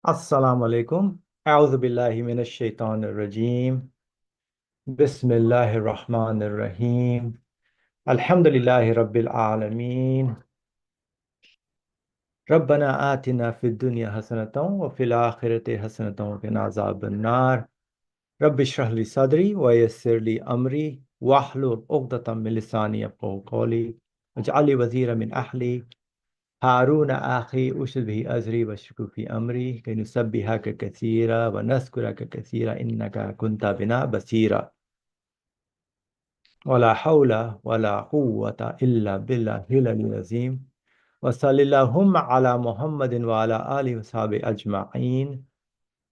Assalamu alaikum. A'udhu billahi minash shaitanir rajim. Bismillahir rahmanir rahim. Alhamdulillahi rabbil alameen. Rabbana atina fid dunya hasanatan wa fil akhirati hasanatan wa qina azaban nar. Rabbi shrah li sadri wa yassir li amri wahlul 'uqdatam min lisani yafqahu qawli. Waj'al li wazira min ahli هارون أخي أشد به أزري واشركه في أمري كي نسبحك كثيرا ونذكرك كثيرا إنك كنت بنا بصيرا ولا حول ولا قوة إلا بالله العلي العظيم وصلى اللهم على محمد وعلى آله وصحبه أجمعين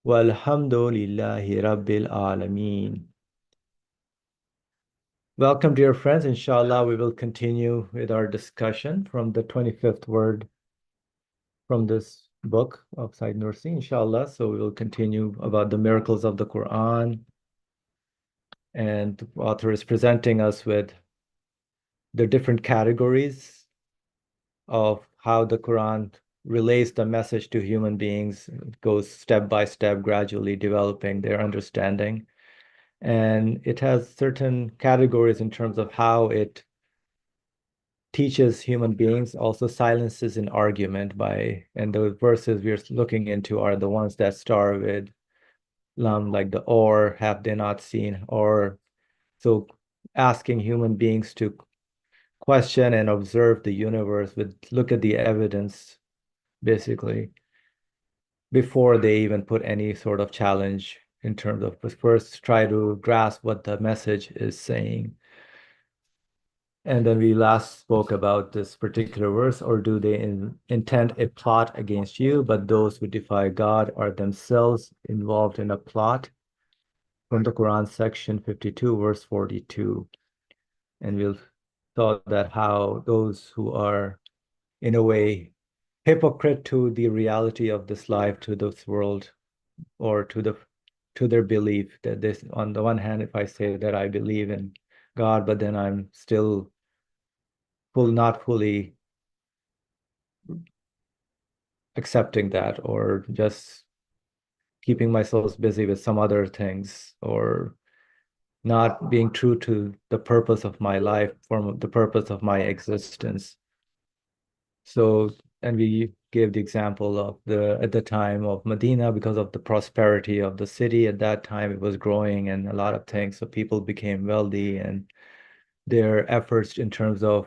والحمد لله رب العالمين. Welcome, dear friends. Inshallah, we will continue with our discussion from the 25th word from this book of Said Nursi, inshallah. So we will continue about the miracles of the Quran. And the author is presenting us with the different categories of how the Quran relays the message to human beings. It goes step by step, gradually developing their understanding. And it has certain categories in terms of how it teaches human beings, also silences an argument by, and the verses we're looking into are the ones that start with like the or have they not seen, or so asking human beings to question and observe the universe with look at the evidence basically before they even put any sort of challenge in terms of first try to grasp what the message is saying. And then we last spoke about this particular verse, or do they intend a plot against you, but those who defy God are themselves involved in a plot, from the Quran section 52, verse 42. And we'll saw that how those who are in a way hypocrite to the reality of this life, to this world, or to their belief that this, on the one hand, if I say that I believe in God, but then I'm still not fully accepting that, or just keeping myself busy with some other things, or not being true to the purpose of my life, from the purpose of my existence. So, and we gave the example of at the time of Medina, because of the prosperity of the city at that time, it was growing and a lot of things. So people became wealthy, and their efforts in terms of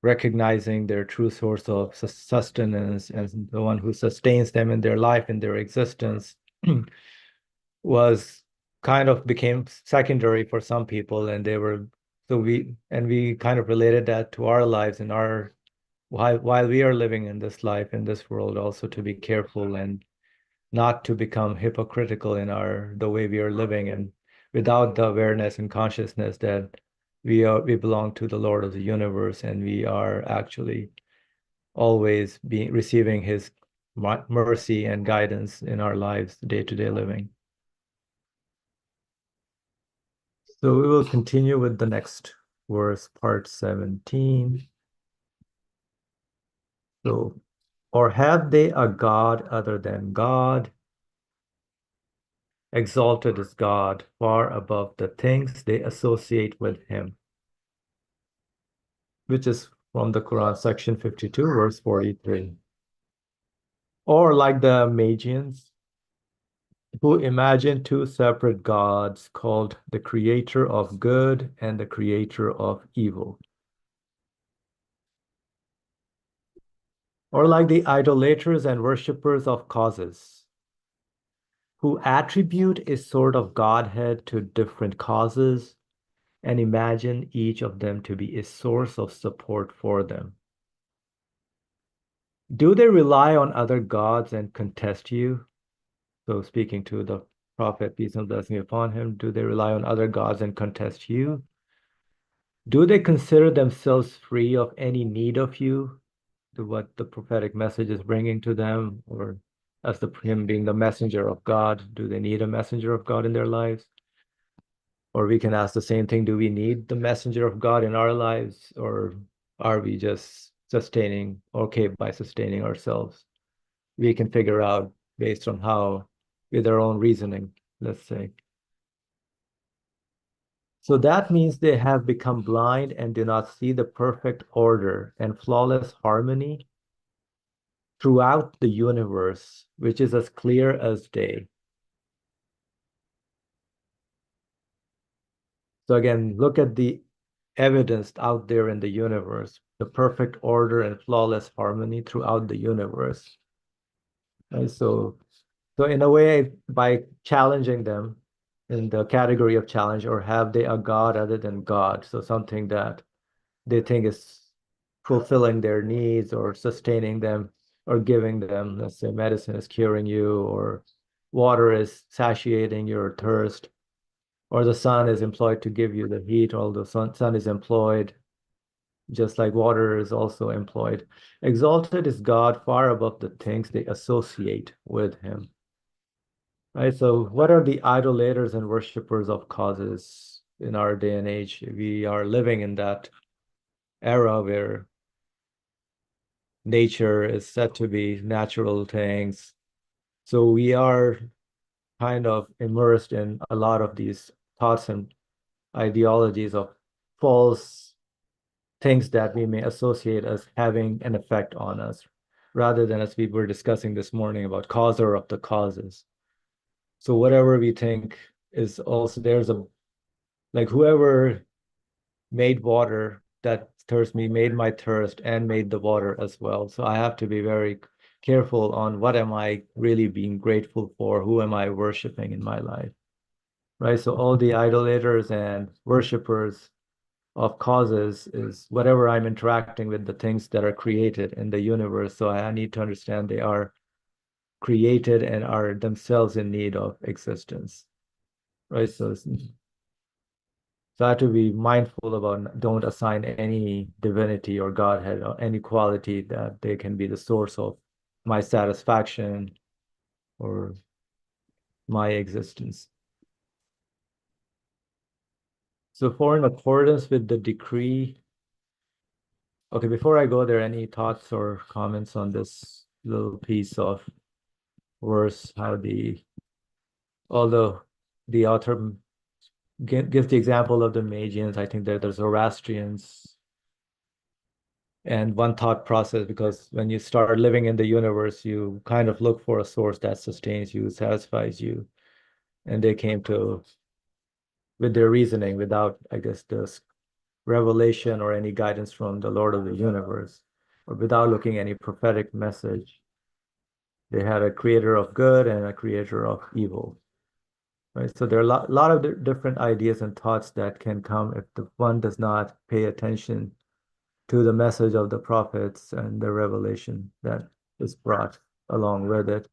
recognizing their true source of sustenance and the one who sustains them in their life, in their existence, was kind of became secondary for some people. And they were, so we kind of related that to our lives and our, while we are living in this life, in this world, also to be careful and not to become hypocritical in the way we are living, and without the awareness and consciousness that we belong to the Lord of the universe, and we are actually always receiving his mercy and guidance in our lives, day-to-day living. So we will continue with the next verse, part 17. So, or have they a God other than God? Exalted is God, far above the things they associate with him. Which is from the Quran, section 52, verse 43. Or like the Magians, who imagine two separate gods called the creator of good and the creator of evil. Or like the idolaters and worshippers of causes, who attribute a sort of Godhead to different causes and imagine each of them to be a source of support for them. Do they rely on other gods and contest you? So speaking to the Prophet, peace and blessing upon him, do they rely on other gods and contest you? Do they consider themselves free of any need of you, to what the prophetic message is bringing to them, or as him being the messenger of God, do they need a messenger of God in their lives? Or we can ask the same thing, do we need the messenger of God in our lives, or are we just okay by sustaining ourselves? We can figure out based on how, with their own reasoning, let's say. So that means they have become blind and do not see the perfect order and flawless harmony throughout the universe, which is as clear as day. So again, look at the evidence out there in the universe, the perfect order and flawless harmony throughout the universe. And so in a way, by challenging them in the category of challenge, or have they a God other than God? So something that they think is fulfilling their needs or sustaining them or giving them, let's say medicine is curing you, or water is satiating your thirst, or the sun is employed to give you the heat, or the sun is employed just like water is also employed. Exalted is God far above the things they associate with him. Right? So what are the idolaters and worshippers of causes in our day and age? We are living in that era where nature is said to be natural things. So we are kind of immersed in a lot of these thoughts and ideologies of false things that we may associate as having an effect on us, rather than, as we were discussing this morning, about causer of the causes. So whatever we think is also, there's a, like whoever made water that thirst me made my thirst and made the water as well. So I have to be very careful on what am I really being grateful for, who am I worshiping in my life, right? So all the idolaters and worshipers of causes is whatever I'm interacting with, the things that are created in the universe. So I need to understand they are created and are themselves in need of existence, right? So I have to be mindful about, don't assign any divinity or Godhead or any quality that they can be the source of my satisfaction or my existence. So for in accordance with the decree, okay, before I go there, any thoughts or comments on this little piece of verse, how although the author gives the example of the Magians, I think that there's Zoroastrians, and one thought process, because when you start living in the universe, you kind of look for a source that sustains you, satisfies you. And they came to, with their reasoning, without, I guess, this revelation or any guidance from the Lord of the universe, or without looking any prophetic message. They had a creator of good and a creator of evil. Right? So there are lot of different ideas and thoughts that can come if the one does not pay attention to the message of the prophets and the revelation that is brought along with it,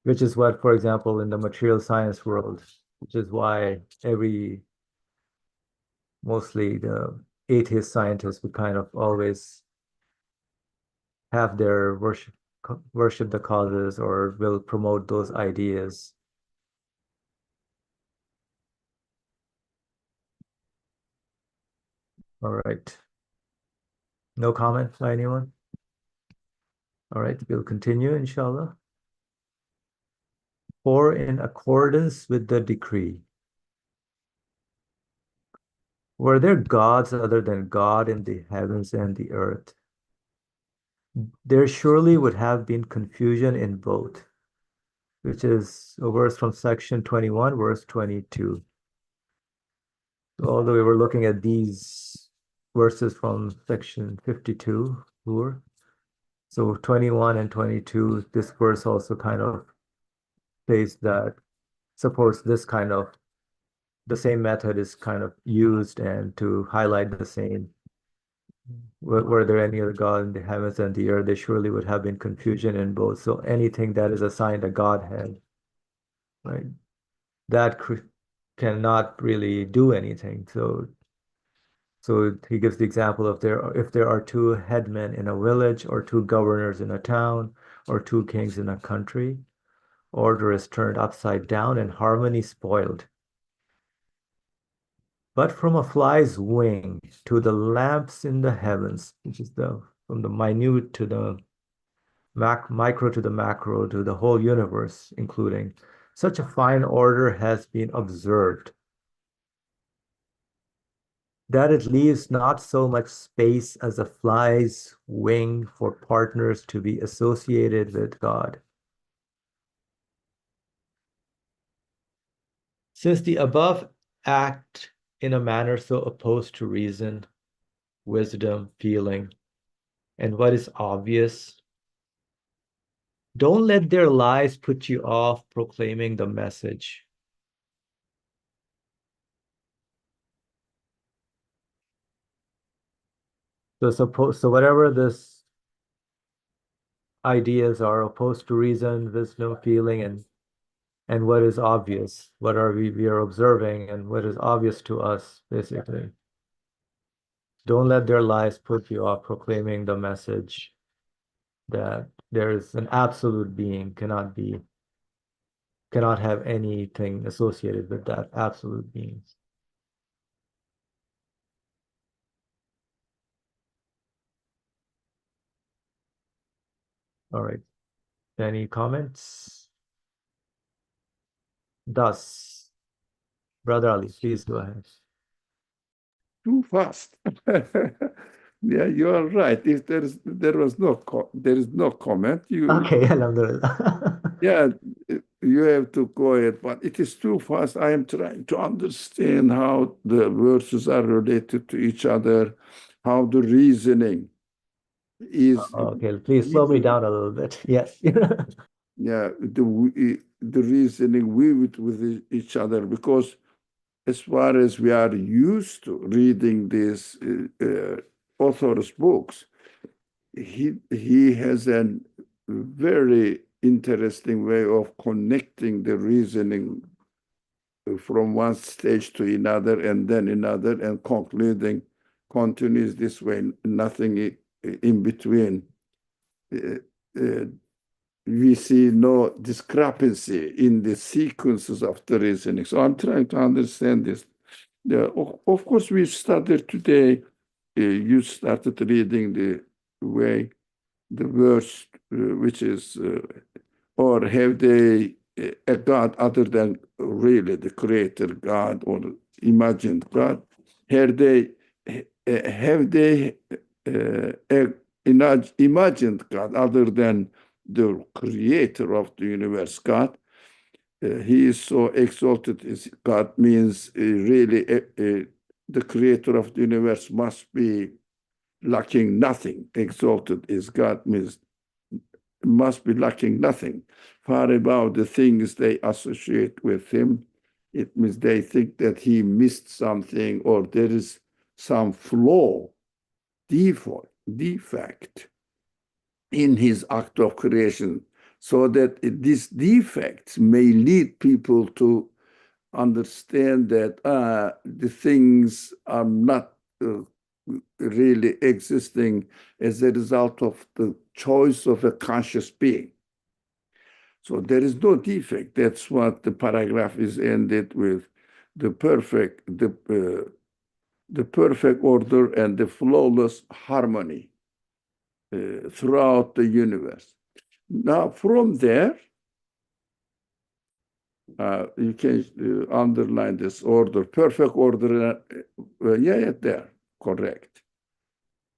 which is what, for example, in the material science world, which is why mostly the atheist scientists would kind of always have their worship the causes, or will promote those ideas. All right. No comment by anyone? All right, we'll continue, inshallah. For in accordance with the decree, were there gods other than God in the heavens and the earth? There surely would have been confusion in both, which is a verse from section 21, verse 22. So although we were looking at these verses from section 52, so 21 and 22, this verse also kind of says that, supports this kind of, the same method is kind of used, and to highlight the same. Were there any other God in the heavens and the earth, there surely would have been confusion in both. So anything that is assigned a Godhead, right, that cannot really do anything. So he gives the example of, if there are two headmen in a village, or two governors in a town, or two kings in a country, order is turned upside down and harmony spoiled. But from a fly's wing to the lamps in the heavens, which is from the minute to the micro to the macro to the whole universe, including such a fine order has been observed that it leaves not so much space as a fly's wing for partners to be associated with God. Since the above act in a manner so opposed to reason, wisdom, feeling, and what is obvious, don't let their lies put you off proclaiming the message. So whatever this ideas are opposed to reason, wisdom, feeling, and what is obvious, what are we are observing, and what is obvious to us, basically. Don't let their lies put you off proclaiming the message that there is an absolute being, cannot have anything associated with that absolute being. All right. Any comments? Thus, Brother Ali, please go ahead. Too fast. Yeah, you are right. If there is no comment, Okay, Alhamdulillah. yeah, you have to go ahead. But it is too fast. I am trying to understand how the verses are related to each other, how the reasoning is Okay, please slow me down a little bit. Yes. yeah, the reasoning with each other, because as far as we are used to reading these authors' books, he has a very interesting way of connecting the reasoning from one stage to another and then another, and continues this way, nothing in between. Uh, uh, we see no discrepancy in the sequences of the reasoning. So I'm trying to understand this. Yeah, of course, we started today. You started reading the way the verse, which is, or have they a God other than really the creator God or imagined God? Have they imagined God other than the creator of the universe, God? He is so exalted as God means really the creator of the universe must be lacking nothing. Exalted is God means must be lacking nothing. Far above the things they associate with him, it means they think that he missed something or there is some flaw, defect in his act of creation, so that these defects may lead people to understand that the things are not really existing as a result of the choice of a conscious being. So there is no defect. That's what the paragraph is ended with: the perfect order and the flawless harmony throughout the universe. Now, from there, you can underline this order, perfect order. Yeah, there, correct.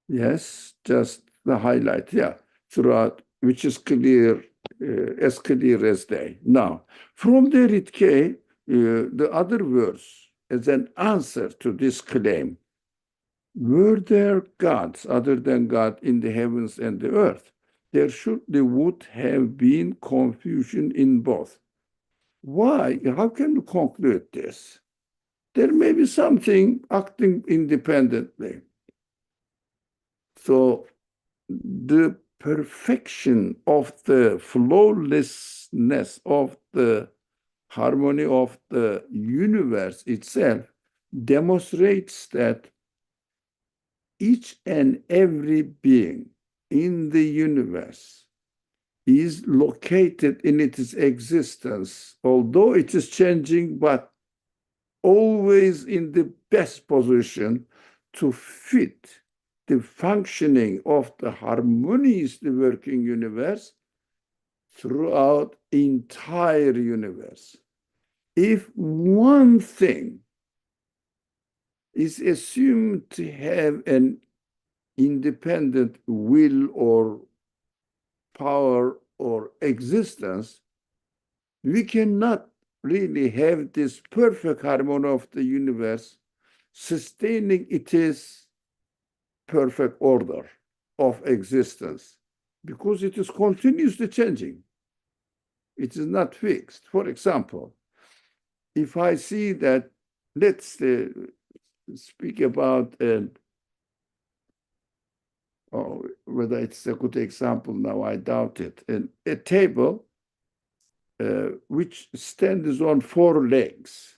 Yes, just the highlight, yeah, throughout, which is clear, as clear as day. Now, from there it came, the other verse as an answer to this claim. Were there gods other than God in the heavens and the earth? There would have been confusion in both. Why? How can you conclude this? There may be something acting independently. So the perfection of the flawlessness of the harmony of the universe itself demonstrates that each and every being in the universe is located in its existence, although it is changing, but always in the best position to fit the functioning of the harmoniously working universe throughout entire universe. If one thing is assumed to have an independent will or power or existence, we cannot really have this perfect harmony of the universe sustaining its perfect order of existence, because it is continuously changing. It is not fixed. For example, if I see that, let's speak about, whether it's a good example now, I doubt it, a table which stands on 4 legs.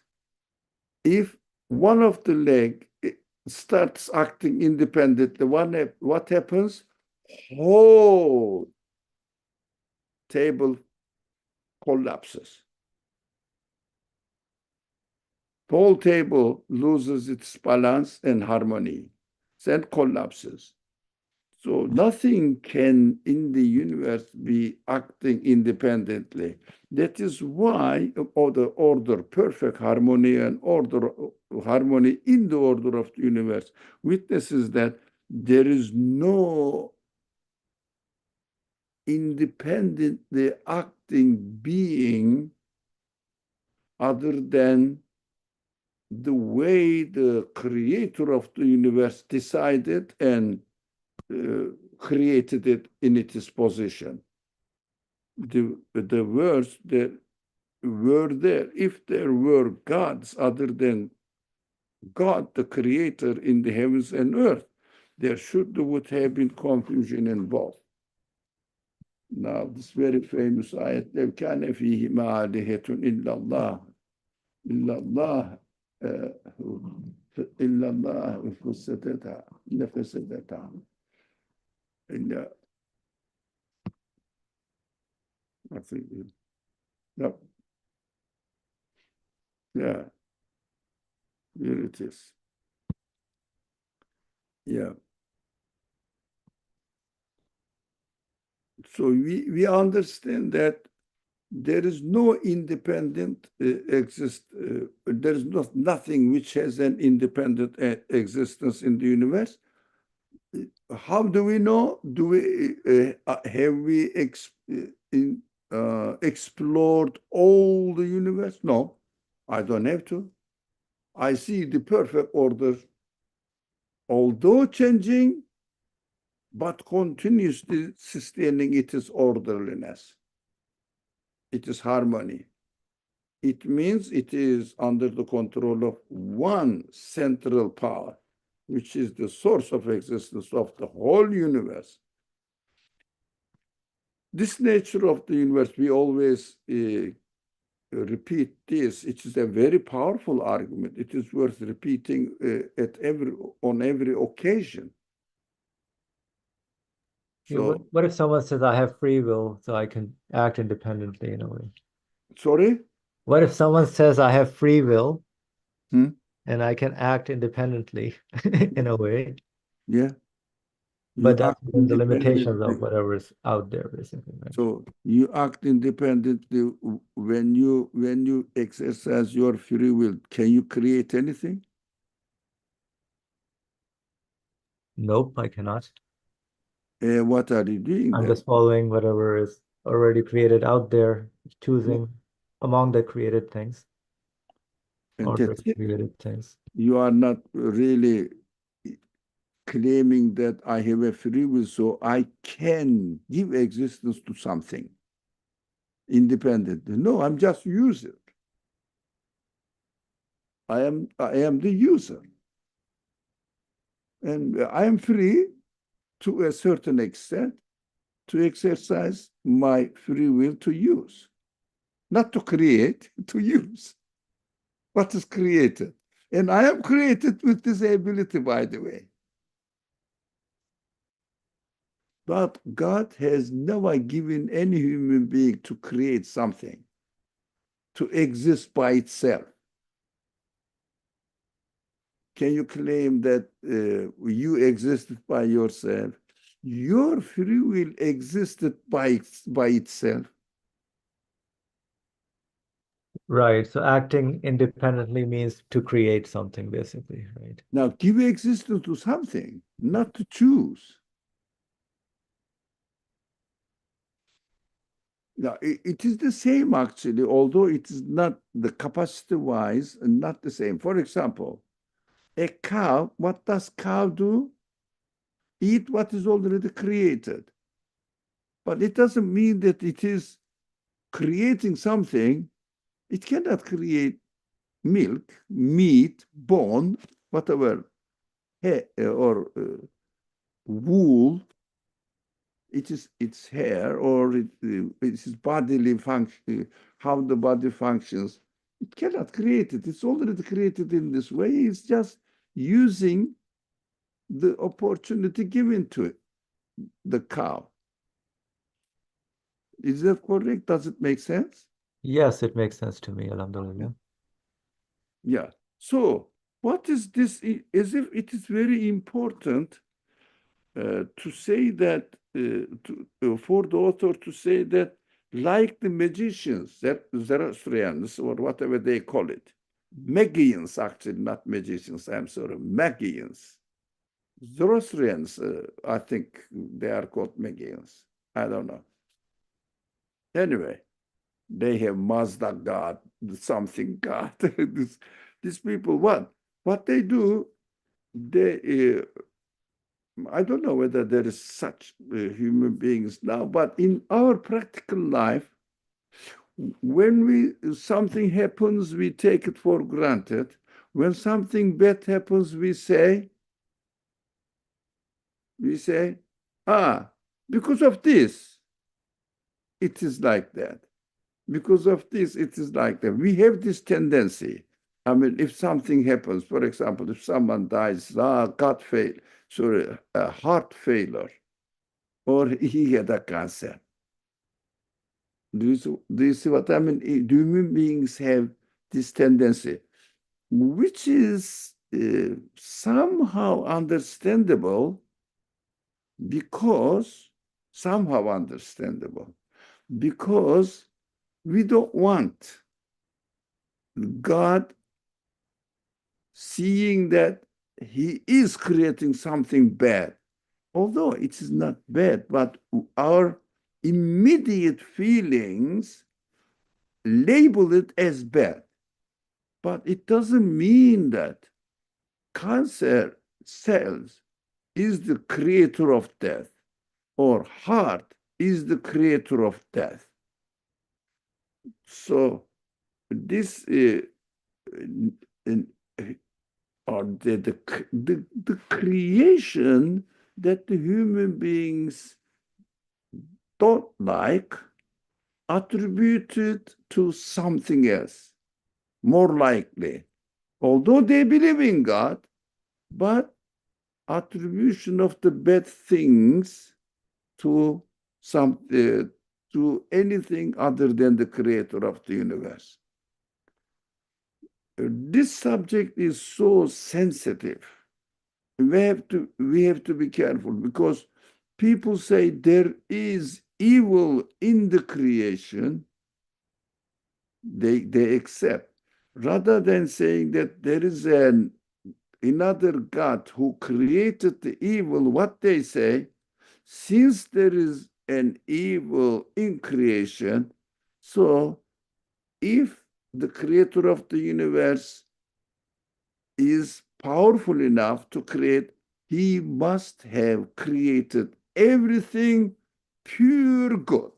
If one of the leg starts acting independently, what happens? Whole table collapses. The whole table loses its balance and harmony, then collapses. So nothing can in the universe be acting independently. That is why order, perfect harmony and harmony in the order of the universe witnesses that there is no independently acting being other than the way the creator of the universe decided and created it in its position. The words that were there, if there were gods other than God, the creator in the heavens and earth, there would have been confusion in both. Now, this very famous ayat, لَوْ كَانَ فِيهِمَا آلِهَةٌ إِلَّا اللَّهُ إِلَّا اللَّهُ إِلَّا اللَّهُ لَفَسَدَتَا إلا I think no. Yeah, here it is. Yeah. So we understand that there is no independent there is nothing which has an independent existence in the universe. How do we know? Do we have we explored all the universe? No, I don't have to. I see the perfect order, although changing, but continuously sustaining its orderliness, its harmony. It means it is under the control of one central power, which is the source of existence of the whole universe. This nature of the universe, we always repeat this. It is a very powerful argument. It is worth repeating on every occasion. So, what if someone says I have free will, so I can act independently in a way? sorry? What if someone says I have free will Hmm? and I can act independently in a way? Yeah. But You that's act within the limitations independently. of whatever is out there, basically, right? So you act independently when you exercise your free will. Can you create anything? Nope, I cannot. What are you doing I'm then? just following whatever is already created out there, choosing among the created things And or the that's it. created things. You are not really claiming that I have a free will, so I can give existence to something independently. No, I'm just user. I am the user. And I am free to a certain extent to exercise my free will to use. Not to create, to use what is created. And I am created with this ability, by the way. But God has never given any human being to create something, to exist by itself. can you claim that you existed by yourself? Your free will existed by itself. Right. So acting independently means to create something, basically, right? Now, give existence to something, not to choose. Now, it is the same actually, although it is not the capacity-wise and not the same. For example, a cow, what does cow do? Eat what is already created. But it doesn't mean that it is creating something. It cannot create milk, meat, bone, whatever, hair or wool. It is its hair or it's bodily function, how the body functions. It cannot create it. It's already created in this way. It's just using the opportunity given to it, the cow. Is that correct? Does it make sense? Yes, it makes sense to me, Alhamdulillah. Yeah. So what is this? As if it is very important to say that, for the author to say that, like the magicians, Zoroastrians, or whatever they call it, Magians, actually, not magicians, I'm sorry, Magians. Zoroastrians, I think they are called Magians. I don't know. Anyway, they have Mazda God, something God. These people, what they do, they I don't know whether there is such human beings now, but in our practical life, when something happens, we take it for granted. When something bad happens, we say, ah, because of this, it is like that. Because of this, it is like that. We have this tendency. I mean, if something happens, for example, if someone dies, a heart failure, or he had a cancer. Do you see what I mean? Human beings have this tendency, which is somehow understandable because because we don't want God seeing that he is creating something bad, although it is not bad, but our immediate feelings label it as bad. But it doesn't mean that cancer cells is the creator of death or heart is the creator of death. So this or the creation that the human beings don't like attributed to something else, more likely. Although they believe in God, but attribution of the bad things to some to anything other than the creator of the universe. This subject is so sensitive. We have to be careful because people say there is evil in the creation. They accept rather than saying that there is another God who created the evil. What they say, since there is an evil in creation, so if the creator of the universe is powerful enough to create, he must have created everything pure good.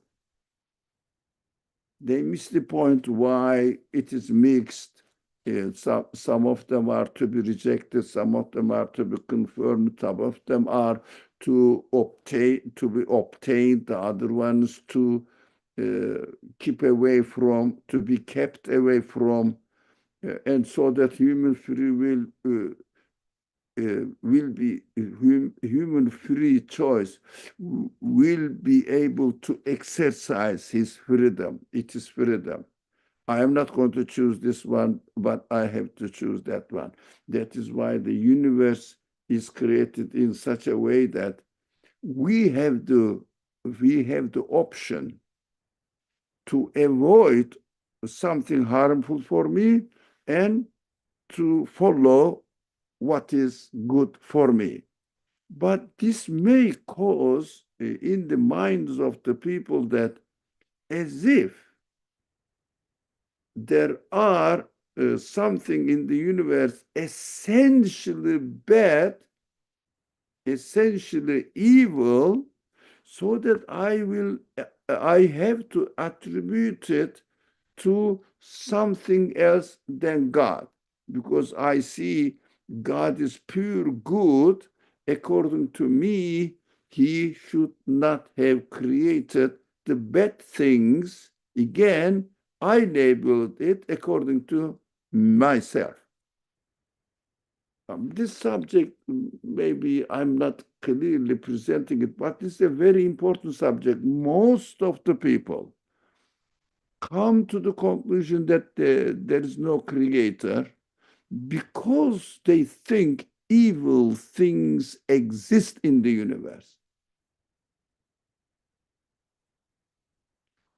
They miss the point why it is mixed. Some of them are to be rejected, some of them are to be confirmed, some of them are to be obtained, the other ones to keep away from, to be kept away from, and so that human free will be human free choice will be able to exercise his freedom. It is freedom. I am not going to choose this one, but I have to choose that one. That is why the universe is created in such a way that we have the option to avoid something harmful for me and to follow what is good for me. But this may cause in the minds of the people that as if there are something in the universe essentially bad, essentially evil, so that I have to attribute it to something else than God, because I see God is pure good. According to me, he should not have created the bad things. Again, I labeled it according to myself. This subject, maybe I'm not clearly presenting it, but it's a very important subject. Most of the people come to the conclusion that there is no creator because they think evil things exist in the universe.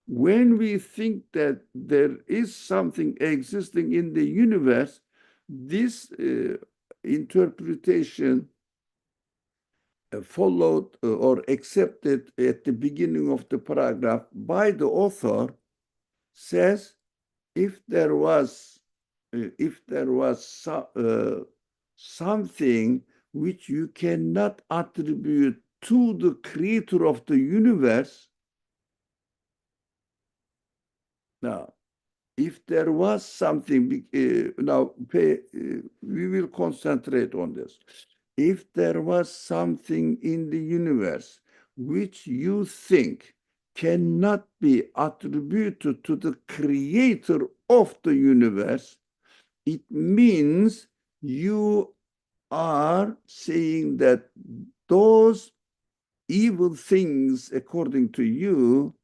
When we think that there is something existing in the universe, this interpretation followed or accepted at the beginning of the paragraph by the author says if there was something which you cannot attribute to the creator of the universe, now if there was something, we will concentrate on this. If there was something in the universe which you think cannot be attributed to the creator of the universe, it means you are saying that those evil things, according to you,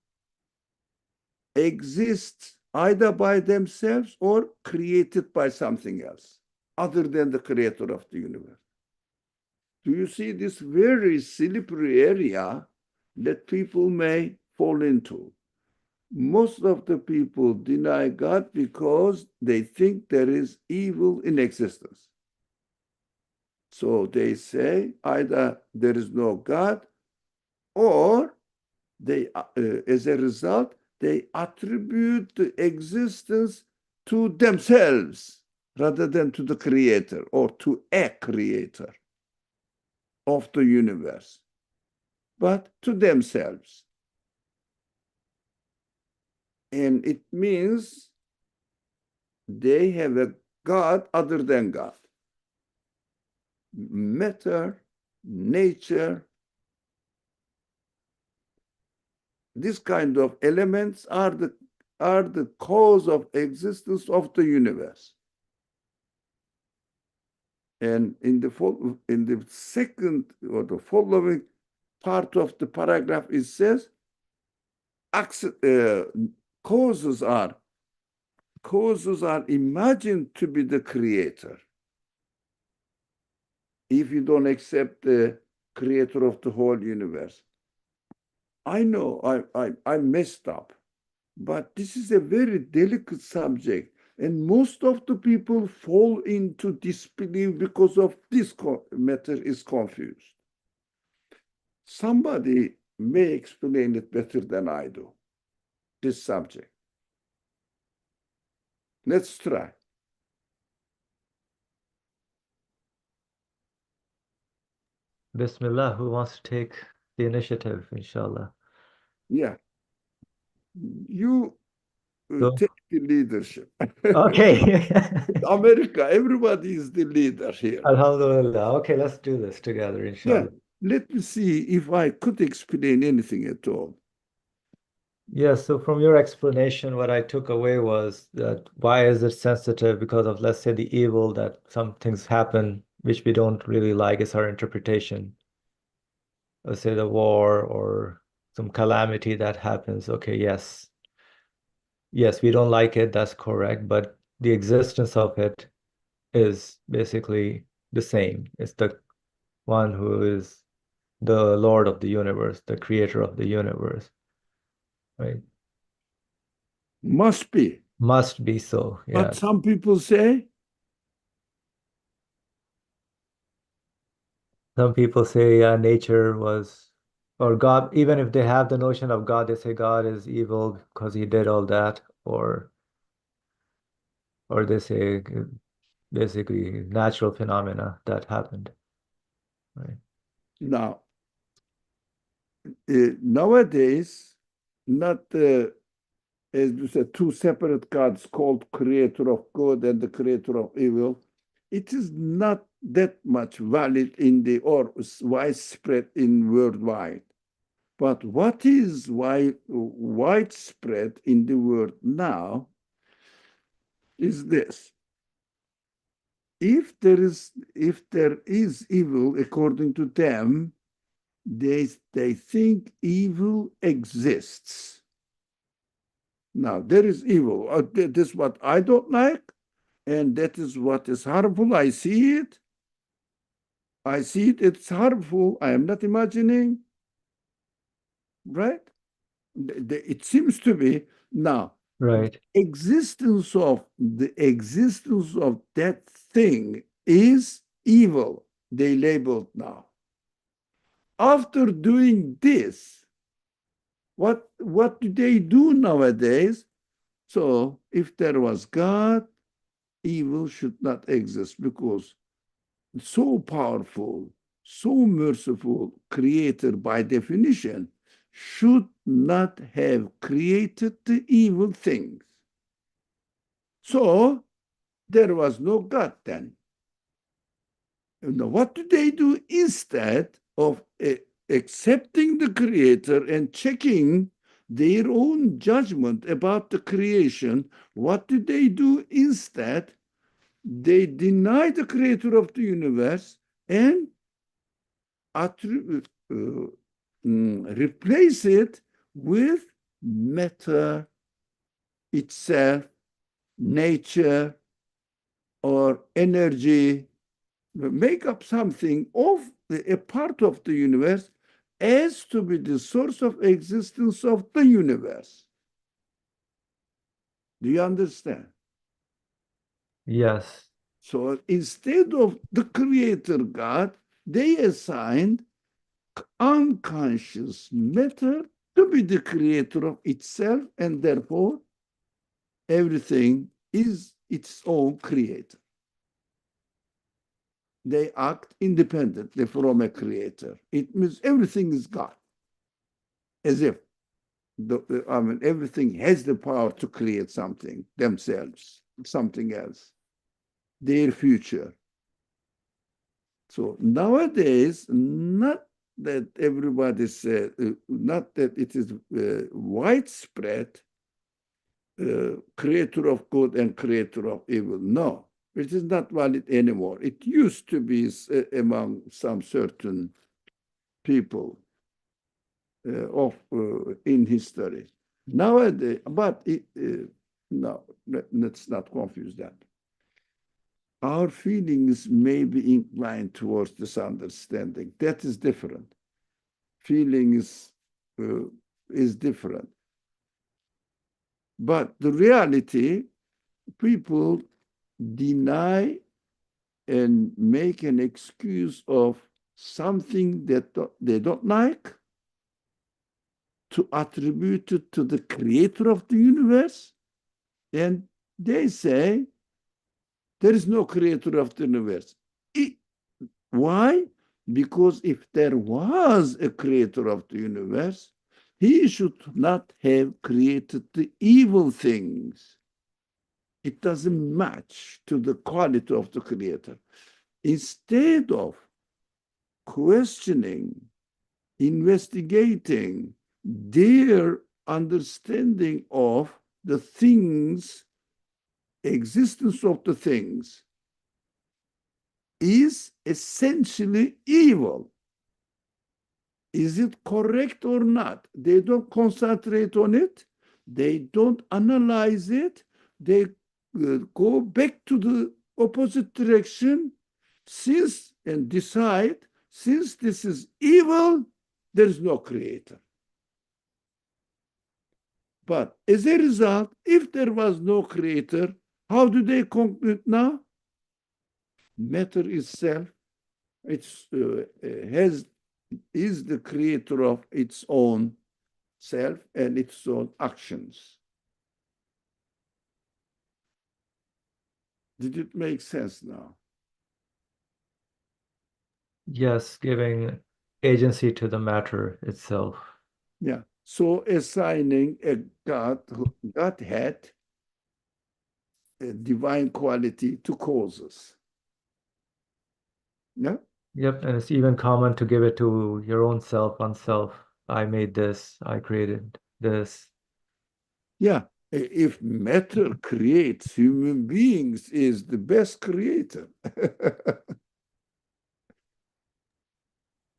exist either by themselves or created by something else other than the creator of the universe. Do you see this very slippery area that people may fall into? Most of the people deny God because they think there is evil in existence. So they say either there is no God, or they, as a result, they attribute the existence to themselves rather than to the creator or to a creator of the universe, but to themselves. And it means they have a God other than God. Matter, nature, this kind of elements are the cause of existence of the universe. And in the second or the following part of the paragraph, it says causes are imagined to be the creator. If you don't accept the creator of the whole universe, I know I messed up, but this is a very delicate subject, and most of the people fall into disbelief because of this matter is confused. Somebody may explain it better than I do, this subject. Let's try. Bismillah, who wants to take the initiative, inshallah? Yeah, you Go. take the leadership. Okay. America, everybody is the leader here. Alhamdulillah. Okay, let's do this together, Yeah, inshallah. let me see if I could explain anything at all. Yes, so from your explanation, what I took away was that why is it sensitive? Because of, let's say, the evil that some things happen which we don't really like is our interpretation. Let's say the war or some calamity that happens. Okay, yes. yes, we don't like it, that's correct, but the existence of it is basically the same. It's the one who is the Lord of the universe, the creator of the universe, right? Must be. Must be so, But yeah. some people say, Some people say, yeah, nature was, or God, even if they have the notion of God, they say God is evil because he did all that, or they say basically natural phenomena that happened, right? now, nowadays, not as you said, two separate gods called creator of good and the creator of evil. It is not that much valid in the or widespread in worldwide. But what is widespread in the world now is this. If there is evil according to them, they think evil exists. Now there is evil. That is what I don't like, and that is what is harmful. I see it. I see it. It's harmful. I am not imagining, right? It seems to be now Right, the existence of that thing is evil. They labeled now. After doing this, what do they do nowadays? So if there was God, evil should not exist because so powerful, so merciful creator by definition should not have created the evil things. So there was no God then. What do they do instead of accepting the creator and checking their own judgment about the creation? What do they do instead? They deny the creator of the universe and replace it with matter itself, nature, or energy, make up something of a part of the universe as to be the source of existence of the universe. Do you understand? yes, So instead of the creator God, they assigned unconscious matter to be the creator of itself, and therefore everything is its own creator. They act independently from a creator. It means everything is God, as if everything has the power to create something themselves, something else, their future. So nowadays, not that everybody said, not that it is widespread creator of good and creator of evil. No, it is not valid anymore. It used to be among some certain people in history. Nowadays, but no, let's not confuse that. Our feelings may be inclined towards this understanding. That is different. Feeling is different. But the reality, people deny and make an excuse of something that they don't like to attribute it to the creator of the universe. And they say there is no creator of the universe. Why? Because if there was a creator of the universe, he should not have created the evil things. It doesn't match to the quality of the creator. Instead of questioning, investigating their understanding of the things, existence of the things, is essentially evil. Is it correct or not? They don't concentrate on it. They don't analyze it. They go back to the opposite direction since and decide since this is evil, there is no creator. But as a result, if there was no creator, how do they conclude now? Matter itself, it's has is the creator of its own self and its own actions. Did it make sense now? Yes, giving agency to the matter itself. Yeah. So assigning a Godhead, a divine quality to causes. Yeah. Yep, and it's even common to give it to your own self, oneself. I made this, I created this. Yeah. If matter creates human beings, is the best creator.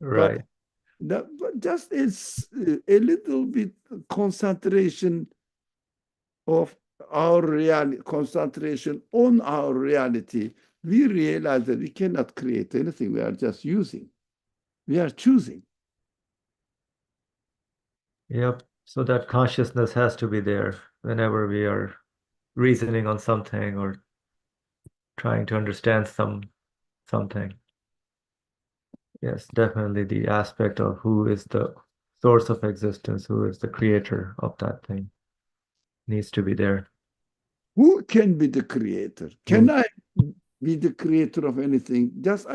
But, Right. but just a little bit concentration of our reality, concentration on our reality, we realize that we cannot create anything. We are just using. We are choosing. Yep. So that consciousness has to be there whenever we are reasoning on something or trying to understand something. Yes, definitely the aspect of who is the source of existence, who is the creator of that thing needs to be there. Who can be the creator? Can Who, I be the creator of anything? Just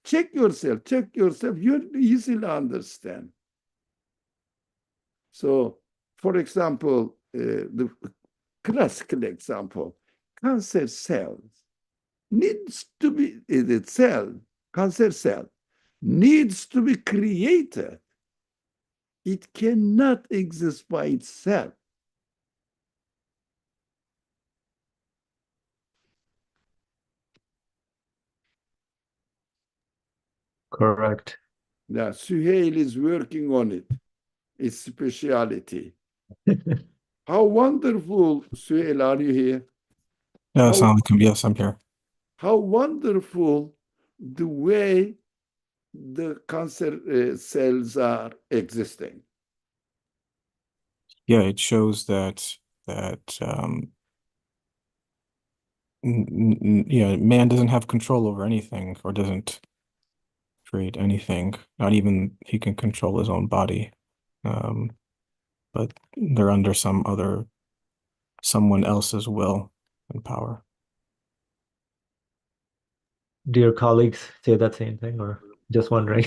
check yourself, check yourself. You'll easily understand. So, for example, the classical example, cancer cells needs to be, the cell, cancer cell needs to be created. It cannot exist by itself. correct. Now, Suhail is working on it, its speciality. How wonderful, Suhail, are you here? Yeah, How, sound like yes, I'm here. how wonderful the way the cancer cells are existing. Yeah, it shows that yeah, man doesn't have control over anything or doesn't create anything. Not even he can control his own body. Um, but they're under someone else's will and power. Do your colleagues say that same thing or just wondering?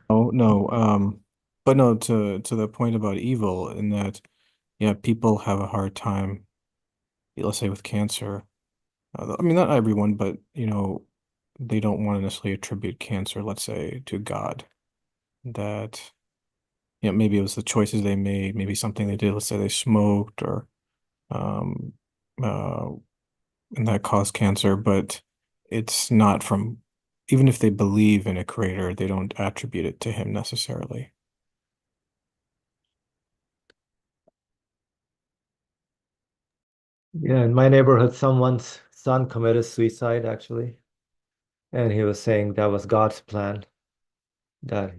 No, no. But no, to the point about evil, in that, yeah, people have a hard time, let's say with cancer. I mean, not everyone, but they don't want to necessarily attribute cancer, let's say, to God. That, maybe it was the choices they made, maybe something they did, let's say they smoked or um uh and that caused cancer, but it's not from, even if they believe in a creator, they don't attribute it to him necessarily. Yeah, in my neighborhood, someone's son committed suicide actually. And he was saying that was God's plan, that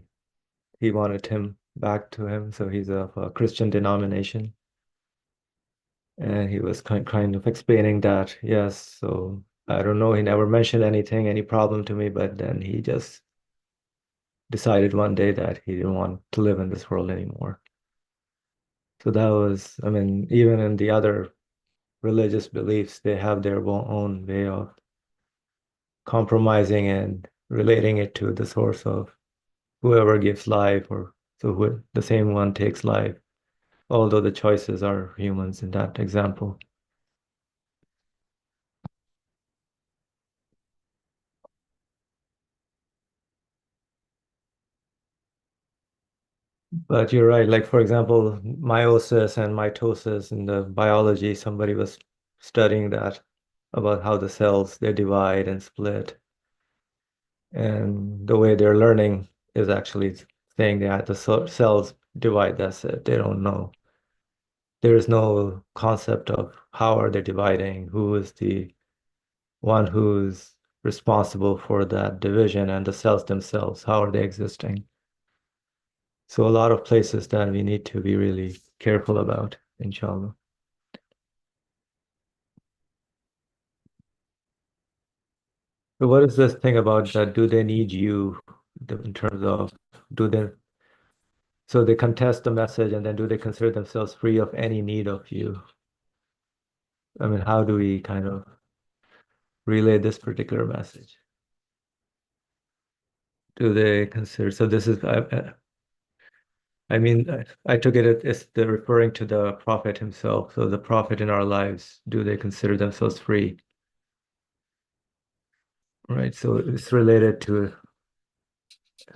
he wanted him back to him. So he's of a Christian denomination. And he was kind of explaining that, yes, so I don't know, he never mentioned anything, any problem to me, but then he just decided one day that he didn't want to live in this world anymore. So that was, I mean, even in the other religious beliefs, they have their own way of compromising and relating it to the source of whoever gives life, or so who, the same one takes life, although the choices are humans in that example. But you're right. Like, for example, meiosis and mitosis in the biology, somebody was studying that about how the cells they divide and split. And the way they're learning is actually saying that the cells divide, that's it. They don't know. there is no concept of how are they dividing, who is the one who's responsible for that division, and the cells themselves, how are they existing? So a lot of places that we need to be really careful about, inshallah. So what is this thing about that? Do they need you in terms of do they so they contest the message and then do they consider themselves free of any need of you? I mean, how do we kind of relay this particular message? Do they consider so this is I mean I took it as the referring to the prophet himself. So the prophet in our lives, do they consider themselves free? Right. So it's related to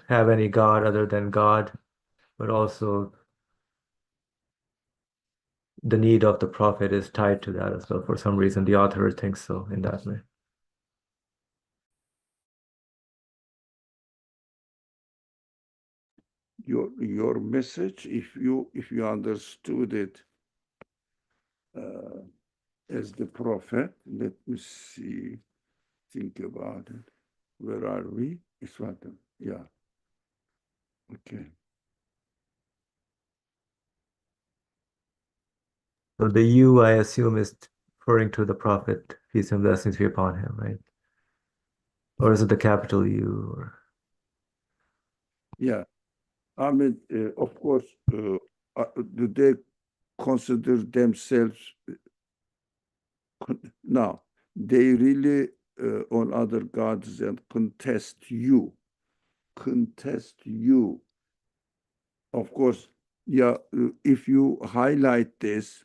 have any God other than God, but also the need of the prophet is tied to that as well. For some reason, the author thinks so in that way. Your message, if you understood it as the prophet, let me see, think about it. Where are we? It's what? Yeah. Okay. So the you, I assume, is referring to the prophet, peace and blessings be upon him, right? Or is it the capital U? Or... Yeah. I mean, of course, do they consider themselves now? They really on other gods and contest you. Of course, yeah. If you highlight this,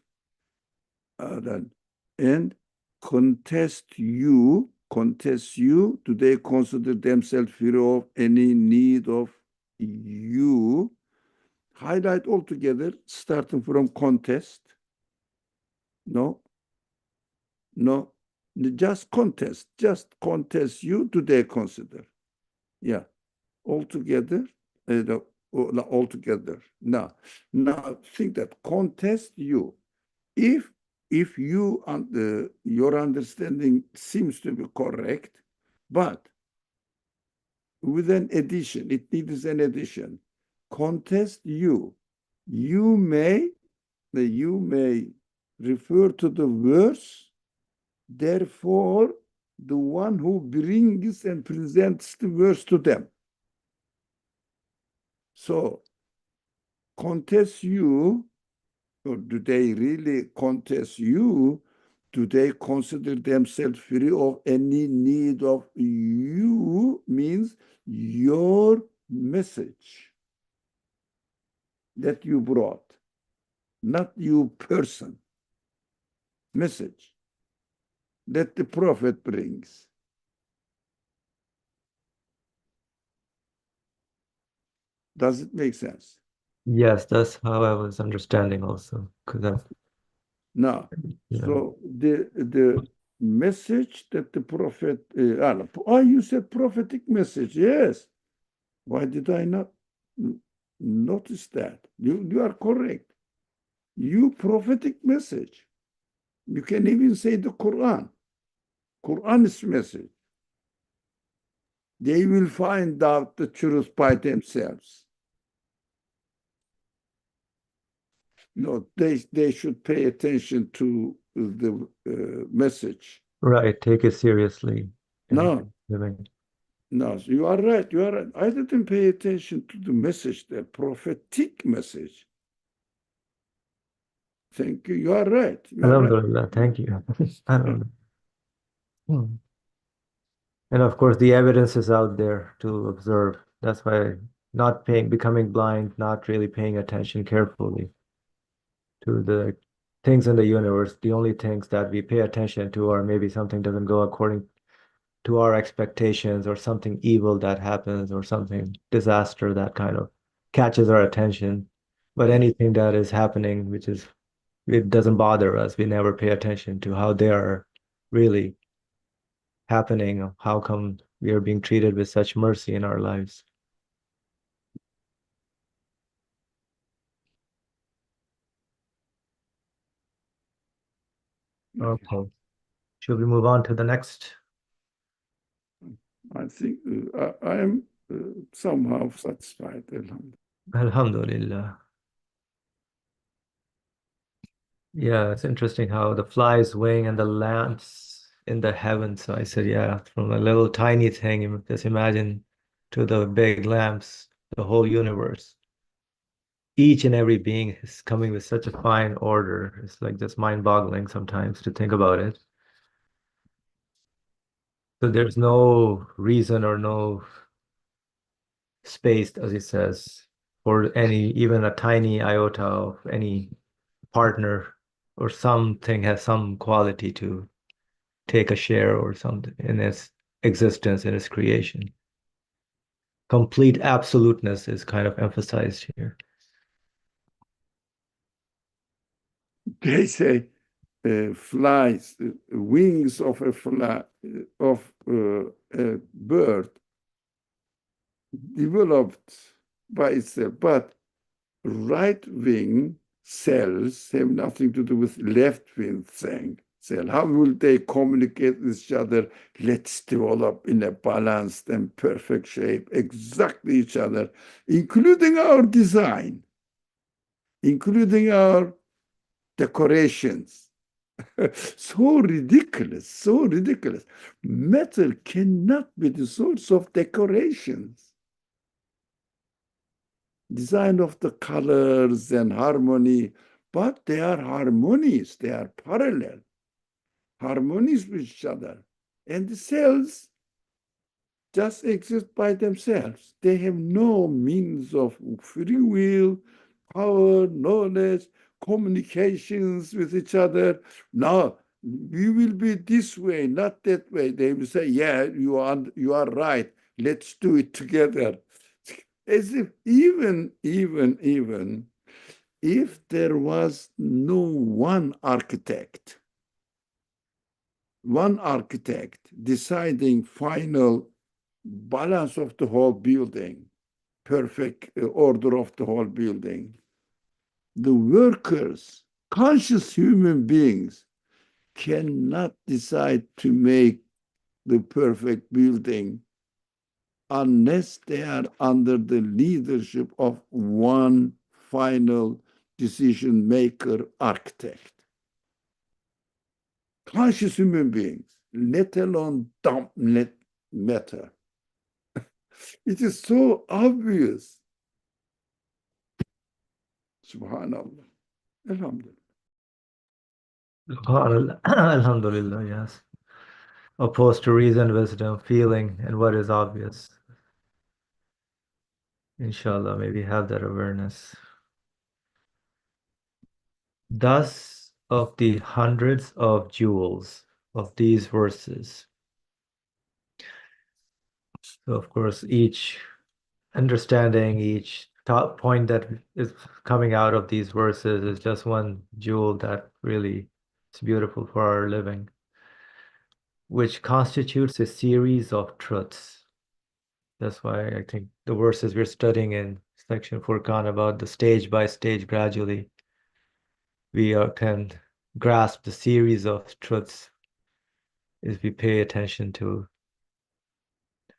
then and contest you. Do they consider themselves free of any need of you? Highlight altogether, starting from contest. No, just contest you. Do they consider? Yeah, altogether. Altogether. Now, think that contest you. If you your understanding seems to be correct, but with an addition, it needs an addition. Contest you. You may refer to the verse. Therefore, the one who brings and presents the verse to them. So, contest you, or do they really contest you? Do they consider themselves free of any need of you? Means your message that you brought, not you person. Message that the prophet brings. Does it make sense? Yes, that's how I was understanding also. Because Now, yeah. so the message that the prophet, you said prophetic message, yes. Why did I not notice that? You are correct. You prophetic message. You can even say the Quran. Quran's message. They will find out the truth by themselves. No, they should pay attention to the message. Right, take it seriously. No, Living. no, you are right. You are right. I didn't pay attention to the message, the prophetic message. Thank you. You are right. You are right. Alhamdulillah, thank you. Alhamdulillah. Hmm. And of course, the evidence is out there to observe. That's why not paying, becoming blind, not really paying attention carefully to the things in the universe. The only things that we pay attention to are maybe something doesn't go according to our expectations or something evil that happens or something disaster that kind of catches our attention. But anything that is happening, which is, it doesn't bother us. We never pay attention to how they are really happening. How come we are being treated with such mercy in our lives? Okay. Should we move on to the next? I think I am somehow satisfied. Alhamdulillah. Alhamdulillah. Yeah, it's interesting how the flies wing and the lamps in the heavens. So I said, yeah, from a little tiny thing, just imagine to the big lamps, the whole universe. Each and every being is coming with such a fine order. It's like just mind-boggling sometimes to think about it. So there's no reason or no space, as he says, for any, even a tiny iota of any partner or something has some quality to take a share or something in its existence, in its creation. Complete absoluteness is kind of emphasized here. They say flies, wings of a fly, of a bird developed by itself, but right wing cells have nothing to do with left wing cell. How will they communicate with each other? Let's develop in a balanced and perfect shape, exactly each other, including our design, including our decorations. So ridiculous, so ridiculous. Metal cannot be the source of decorations. Design of the colors and harmony, but they are harmonies, they are parallel, harmonies with each other. And the cells just exist by themselves. They have no means of free will, power, knowledge, communications with each other. Now, we will be this way, not that way. They will say, yeah, you are right. Let's do it together. As if even if there was no one architect deciding final balance of the whole building, perfect order of the whole building, the workers, conscious human beings, cannot decide to make the perfect building unless they are under the leadership of one final decision maker architect. Conscious human beings, let alone dumb matter. It is so obvious. Subhanallah. Alhamdulillah. Alhamdulillah, yes. Opposed to reason, wisdom, feeling, and what is obvious. Inshallah, maybe have that awareness. Thus, of the hundreds of jewels of these verses. So, of course, each understanding, each top point that is coming out of these verses is just one jewel that really is beautiful for our living, which constitutes a series of truths. That's why I think the verses we're studying in section Furqan about the stage by stage gradually we can grasp the series of truths if we pay attention to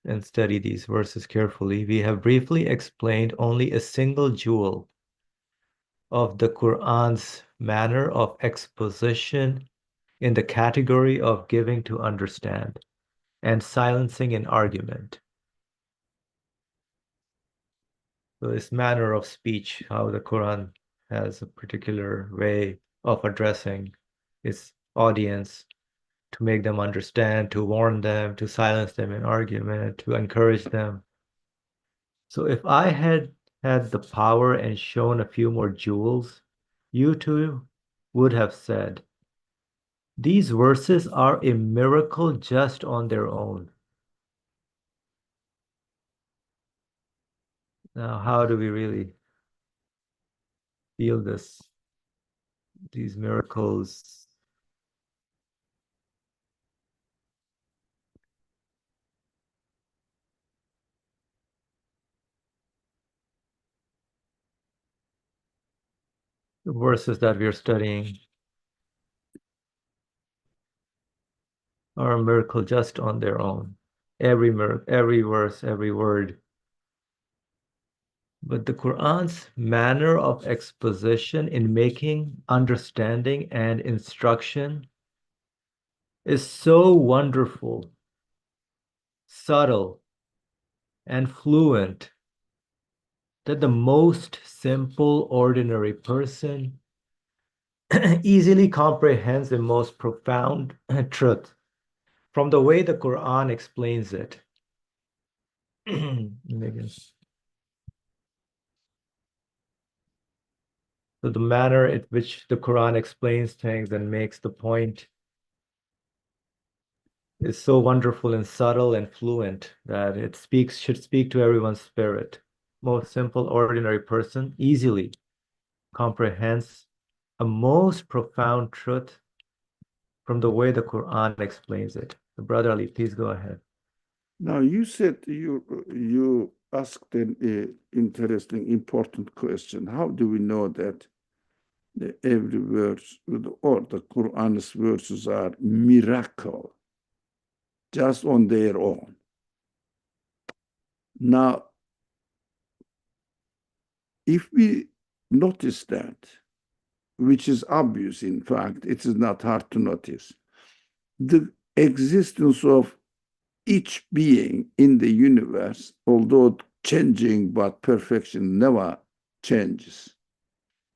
and study these verses carefully. We have briefly explained only a single jewel of the Qur'an's manner of exposition in the category of giving to understand and silencing an argument. So this manner of speech, how the Quran has a particular way of addressing its audience to make them understand, to warn them, to silence them in argument, to encourage them. So if I had had the power and shown a few more jewels, you too would have said, these verses are a miracle just on their own. Now, how do we really feel these miracles? The verses that we're studying. are a miracle just on their own. Every verse, every word. But the Quran's manner of exposition in making understanding and instruction is so wonderful, subtle, and fluent that the most simple, ordinary person easily comprehends the most profound truth from the way the Quran explains it. So the manner in which the Quran explains things and makes the point is so wonderful and subtle and fluent that it should speak to everyone's spirit. Most simple, ordinary person easily comprehends a most profound truth from the way the Quran explains it. Brother Ali, please go ahead. Now, you said you asked an interesting, important question. How do we know that every verse or the Quran's verses are miracle just on their own? Now, if we notice that, which is obvious, in fact, it is not hard to notice, the existence of each being in the universe, although changing, but perfection never changes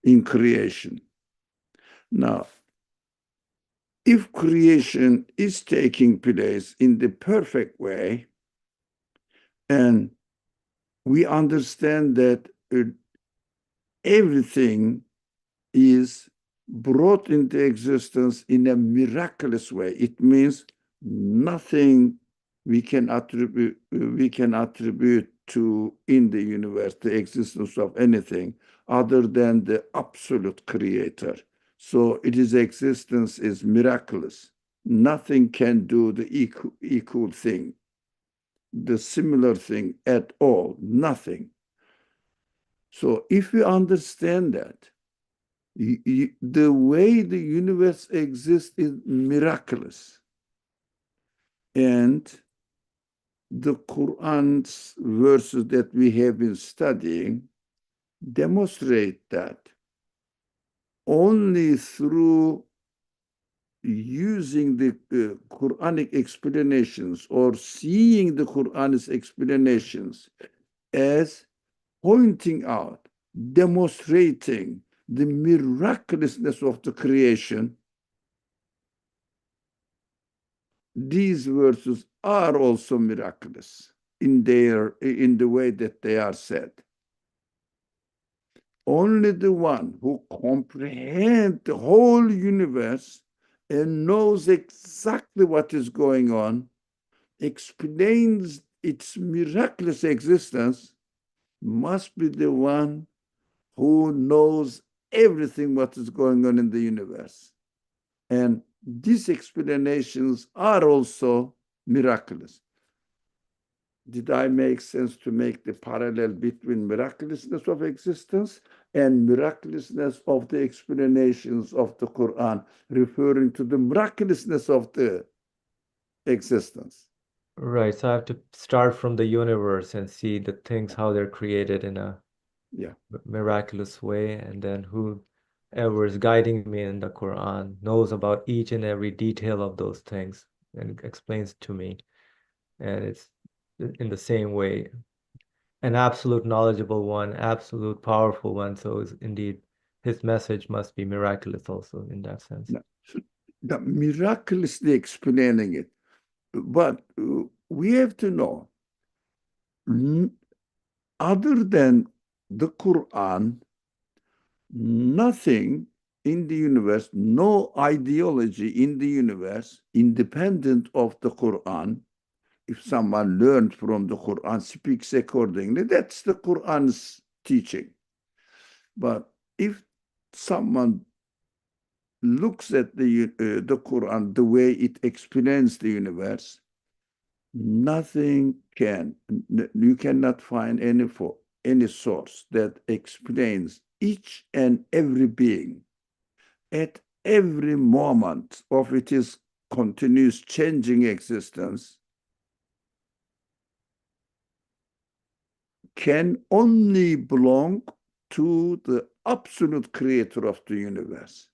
in creation. Now, if creation is taking place in the perfect way, and we understand that everything is brought into existence in a miraculous way, it means nothing we can attribute to in the universe the existence of anything other than the absolute creator. So its existence is miraculous. Nothing can do the equal thing, the similar thing at all, nothing. So if we understand that, the way the universe exists is miraculous. And the Qur'an's verses that we have been studying demonstrate that only through using the Quranic explanations or seeing the Quranic explanations as pointing out, demonstrating the miraculousness of the creation, these verses are also miraculous in the way that they are said. Only the one who comprehends the whole universe and knows exactly what is going on, explains its miraculous existence, must be the one who knows everything what is going on in the universe. And these explanations are also miraculous. Did I make sense to make the parallel between miraculousness of existence and miraculousness of the explanations of the Quran, referring to the miraculousness of the existence? Right. So I have to start from the universe and see the things, how they're created in a miraculous way. And then whoever is guiding me in the Quran knows about each and every detail of those things and explains to me. And it's in the same way, an absolute knowledgeable one, absolute powerful one. So indeed, his message must be miraculous also in that sense. The miraculously explaining it. But we have to know, other than the Quran, nothing in the universe, no ideology in the universe, independent of the Quran, if someone learns from the Quran, speaks accordingly, that's the Quran's teaching. But if someone looks at the Quran, the way it explains the universe, you cannot find any source that explains each and every being at every moment of its continuous changing existence can only belong to the absolute creator of the universe.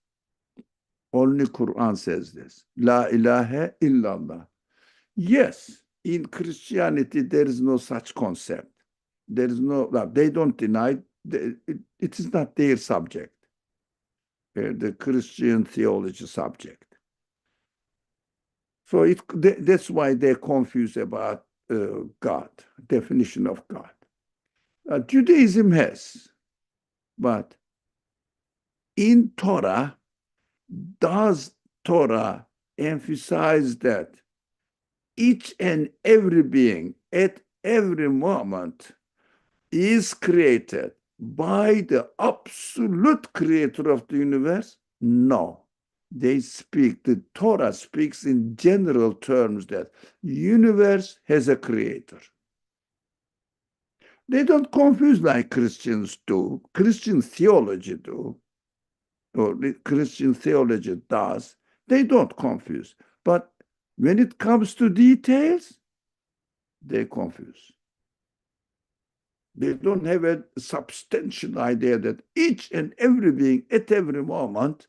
Only Quran says this. La ilaha illallah. Yes, in Christianity, there is no such concept. There is no, they don't deny, it is not their subject, the Christian theology subject. So that's why they're confused about God, definition of God. Judaism has, but in Torah, does Torah emphasize that each and every being at every moment is created by the absolute creator of the universe? No. The Torah speaks in general terms that universe has a creator. They don't confuse like Christians do, Christian theology do, or Christian theology does. They don't confuse. But when it comes to details, they confuse. They don't have a substantial idea that each and every being at every moment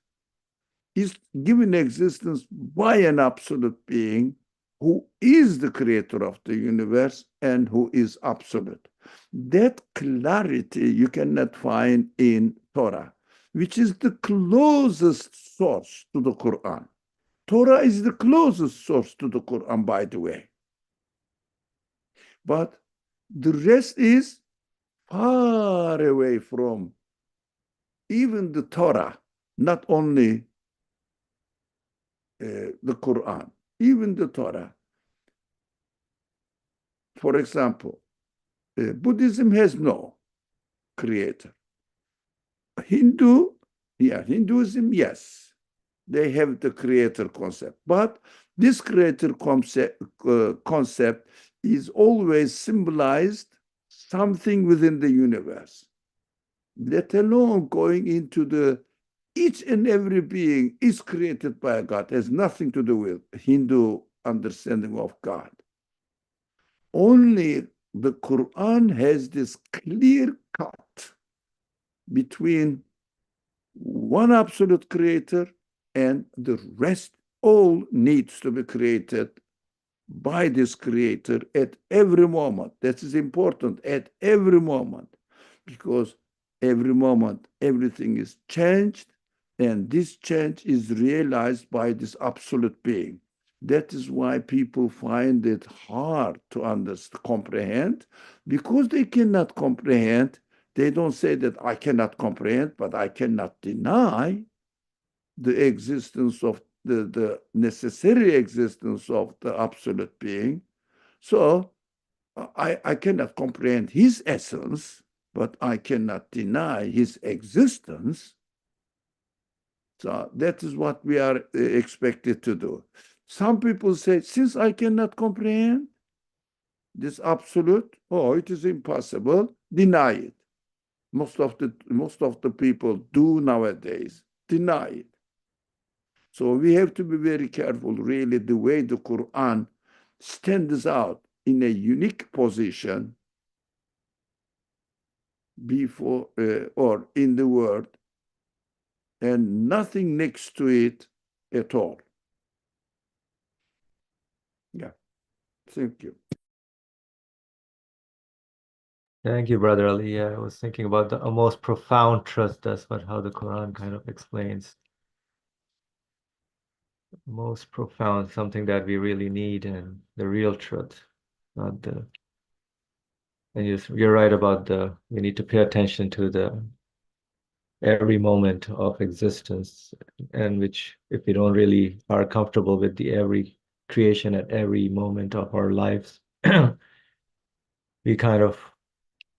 is given existence by an absolute being who is the creator of the universe and who is absolute. That clarity you cannot find in Torah, which is the closest source to the Quran. Torah is the closest source to the Quran, by the way. But the rest is far away from even the Torah, not only the Quran, even the Torah. For example, Buddhism has no creator. Hinduism, yes, they have the creator concept, but this creator concept is always symbolized something within the universe, let alone going into the each and every being is created by God, has nothing to do with Hindu understanding of God. Only the Quran has this clear cut between one absolute creator and the rest all needs to be created by this creator at every moment. That is important, at every moment, because every moment everything is changed, and this change is realized by this absolute being. That is why people find it hard to comprehend, because they cannot comprehend. They don't say that I cannot comprehend, but I cannot deny the existence of the necessary existence of the absolute being. So I cannot comprehend his essence, but I cannot deny his existence. So that is what we are expected to do. Some people say, since I cannot comprehend this absolute, it is impossible, deny it. Most of the people do nowadays, deny it. So we have to be very careful, really, the way the Quran stands out in a unique position before or in the world, and nothing next to it at all. Yeah, thank you. Thank you, Brother Ali. I was thinking about a most profound truth. That's how the Quran kind of explains. Most profound, something that we really need, and the real truth, not the. And you're right about we need to pay attention to the every moment of existence, and which, if we don't really are comfortable with the every creation at every moment of our lives, we kind of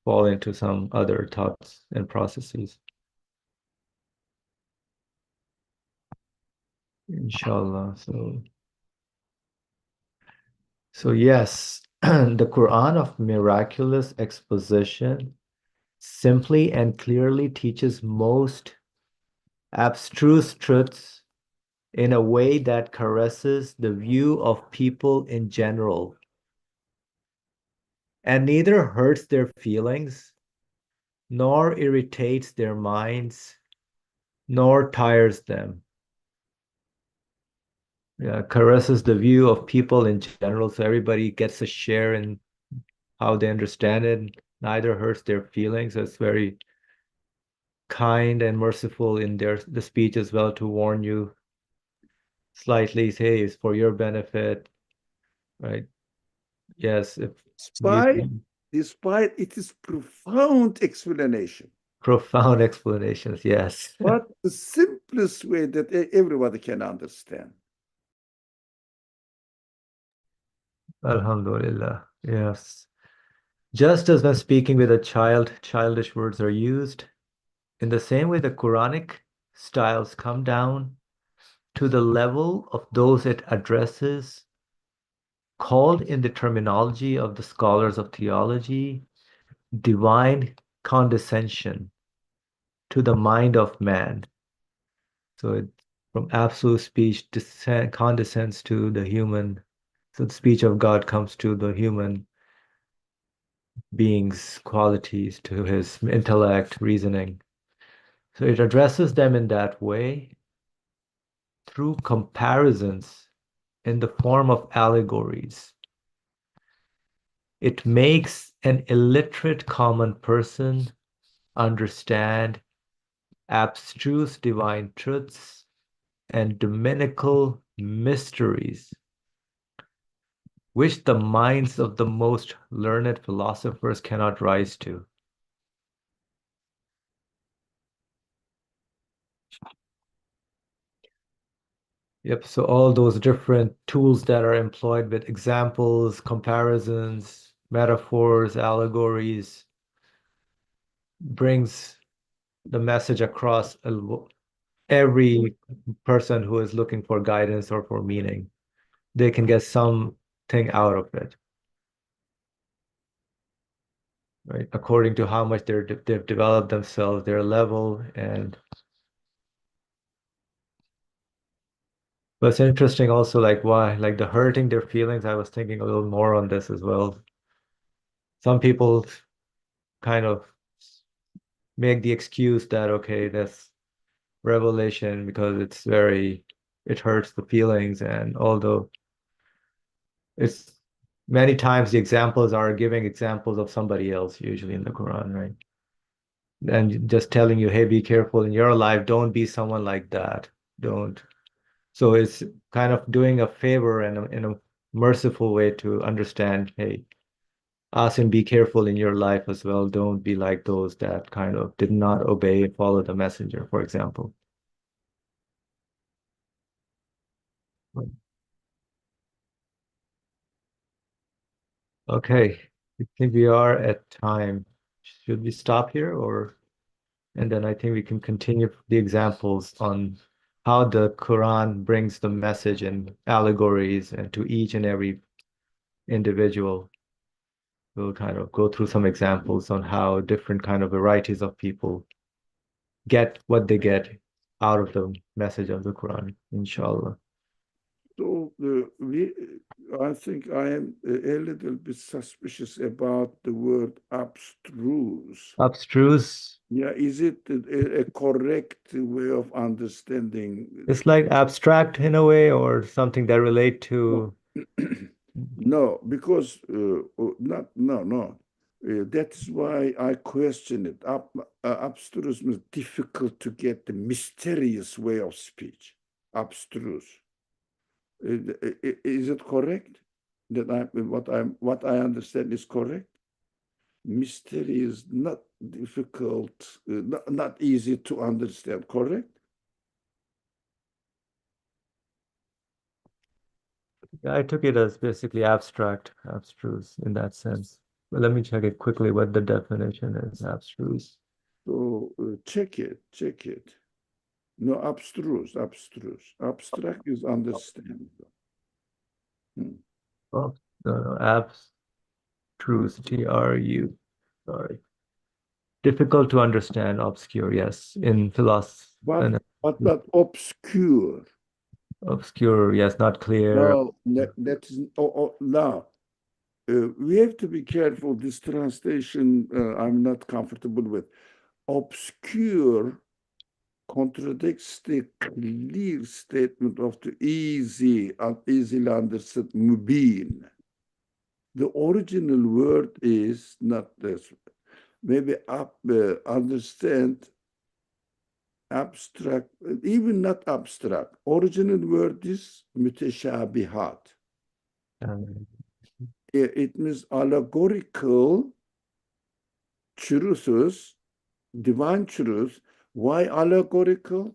fall into some other thoughts and processes. Inshallah. So yes, the Quran of miraculous exposition simply and clearly teaches most abstruse truths in a way that caresses the view of people in general and neither hurts their feelings, nor irritates their minds, nor tires them. Yeah, caresses the view of people in general, so everybody gets a share in how they understand it. Neither hurts their feelings. So it's very kind and merciful in the speech as well to warn you slightly, say it's for your benefit, right? Yes, if you Despite its profound explanation. profound explanations, yes. But the simplest way that everybody can understand. Alhamdulillah, yes. Just as when speaking with a child, childish words are used, in the same way the Quranic styles come down to the level of those it addresses, called in the terminology of the scholars of theology, divine condescension to the mind of man. So it from absolute speech condescends to the human. So the speech of God comes to the human being's qualities, to his intellect, reasoning. So it addresses them in that way through comparisons in the form of allegories. It makes an illiterate common person understand abstruse divine truths and dominical mysteries, which the minds of the most learned philosophers cannot rise to. Yep, so all those different tools that are employed with examples, comparisons, metaphors, allegories, brings the message across every person who is looking for guidance or for meaning. They can get something out of it, right? According to how much they've developed themselves, their level, and but it's interesting also like why, like the hurting their feelings. I was thinking a little more on this as well. Some people kind of make the excuse that okay, that's revelation because it hurts the feelings, and although it's many times the examples are giving examples of somebody else, usually in the Quran, right? And just telling you, hey, be careful in your life, don't be someone like that. Don't. So it's kind of doing a favor and in a merciful way to understand, hey, Asim, be careful in your life as well. Don't be like those that kind of did not obey and follow the messenger, for example. Okay, I think we are at time. Should we stop here or and then I think we can continue the examples on how the Quran brings the message and allegories and to each and every individual. We'll kind of go through some examples on how different kind of varieties of people get what they get out of the message of the Quran, inshallah. So I think I am a little bit suspicious about the word abstruse. Abstruse. Yeah, is it a correct way of understanding? It's like abstract in a way or something that relate to. No, because not no no. That's why I question it. Abstruse means difficult to get, the mysterious way of speech. Abstruse. Is it correct that what I understand is correct? Mystery is not difficult, not easy to understand. Correct? I took it as basically abstract, abstruse in that sense. But let me check it quickly what the definition is, abstruse. So check it, check it. No, abstruse, abstruse. Abstract is understandable. Oh, no, abstruse, T-R-U, sorry. Difficult to understand, obscure, yes, in philosophy. But not obscure. Obscure, yes, not clear. No, that is now. We have to be careful. This translation I'm not comfortable with. Obscure contradicts the clear statement of the easily understood mubin. The original word is not this. Maybe understand abstract, even not abstract. Original word is müteşabihat. Um, It means allegorical truths, divine truth. Why allegorical?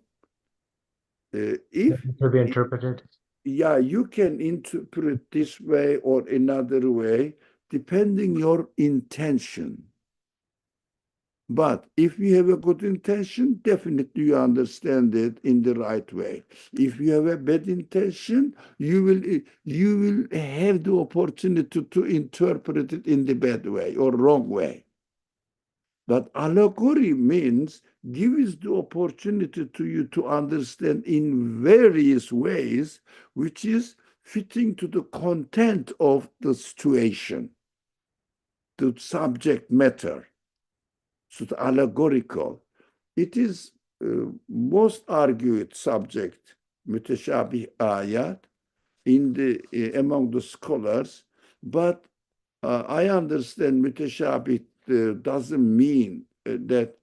If to be interpreted. yeah, you can interpret this way or another way, depending your intention. But if you have a good intention, definitely you understand it in the right way. If you have a bad intention, you will have the opportunity to interpret it in the bad way or wrong way. But allegory means gives the opportunity to you to understand in various ways, which is fitting to the content of the situation, the subject matter. So the allegorical. It is most argued subject, müteşabih ayat, in the among the scholars, but I understand müteşabih doesn't mean that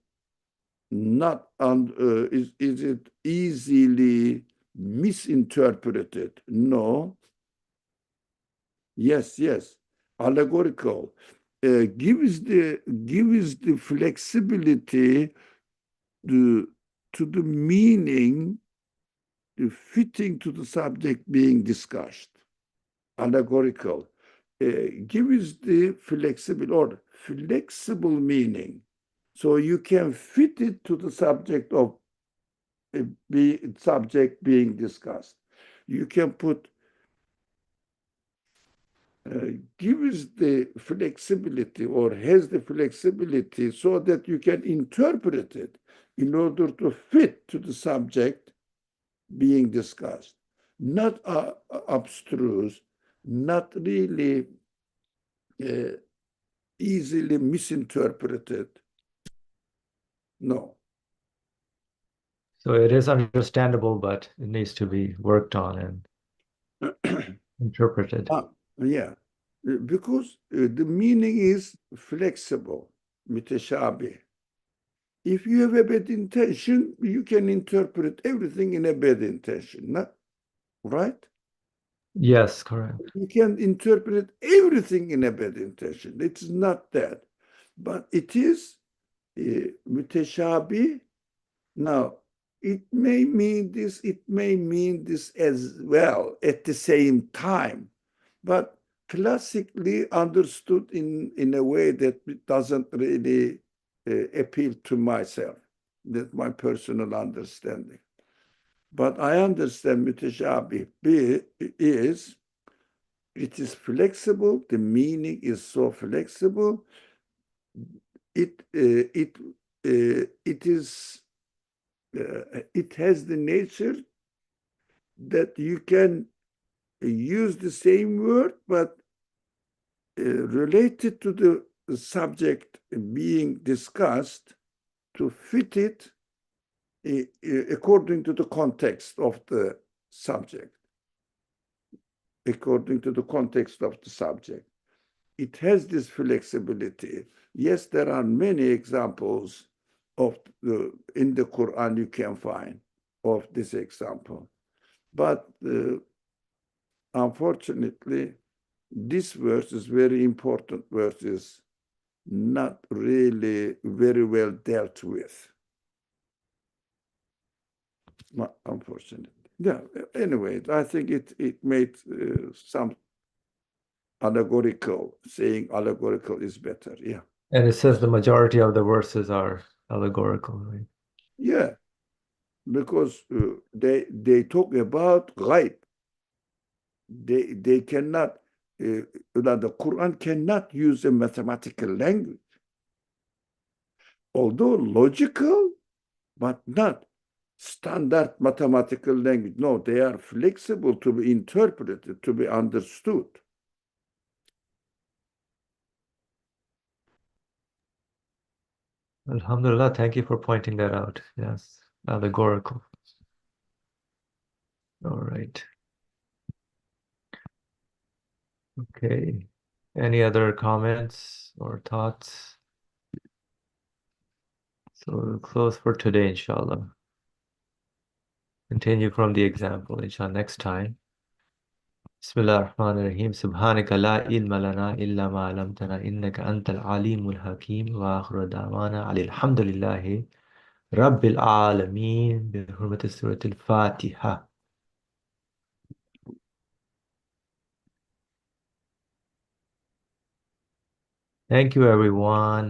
not is it easily misinterpreted. No. Yes. Allegorical gives the flexibility to the meaning fitting to the subject being discussed. Allegorical gives the flexible meaning, so you can fit it to the subject of subject being discussed. You can put gives the flexibility or has the flexibility so that you can interpret it in order to fit to the subject being discussed. Not abstruse, not really easily misinterpreted. No. So it is understandable, but it needs to be worked on and interpreted. Yeah, because the meaning is flexible, müteşabih. If you have a bad intention, you can interpret everything in a bad intention, not right? Yes, correct. You can interpret everything in a bad intention. It's not that, but it is müteşabih. Now, it may mean this as well at the same time, but classically understood in a way that it doesn't really appeal to myself. That's my personal understanding. But I understand müteşabih is it is flexible. The meaning is so flexible. It has the nature that you can use the same word, but related to the subject being discussed to fit it according to the context of the subject. According to the context of the subject. It has this flexibility. Yes, there are many examples in the Quran you can find of this example. But unfortunately, this verse is very important verse, is not really very well dealt with. Unfortunately. Yeah, anyway, I think it made some saying allegorical is better. Yeah. And it says the majority of the verses are allegorical, right? Yeah, because they talk about ghaib. They cannot, the Quran cannot use a mathematical language. Although logical, but not standard mathematical language. No, they are flexible to be interpreted, to be understood. Alhamdulillah, thank you for pointing that out. Yes, allegorical. All right. Okay. Any other comments or thoughts? So we'll close for today, inshallah. Continue from the example, inshallah, next time. Bismillah ar-Rahman ar-Rahim. Subhanaka la ilma lana illa ma alamtana innaka antal alimul hakim wa akhiru da'wana alhamdulillahi rabbil alameen bi hurmati suratul Fatiha. Thank you, everyone.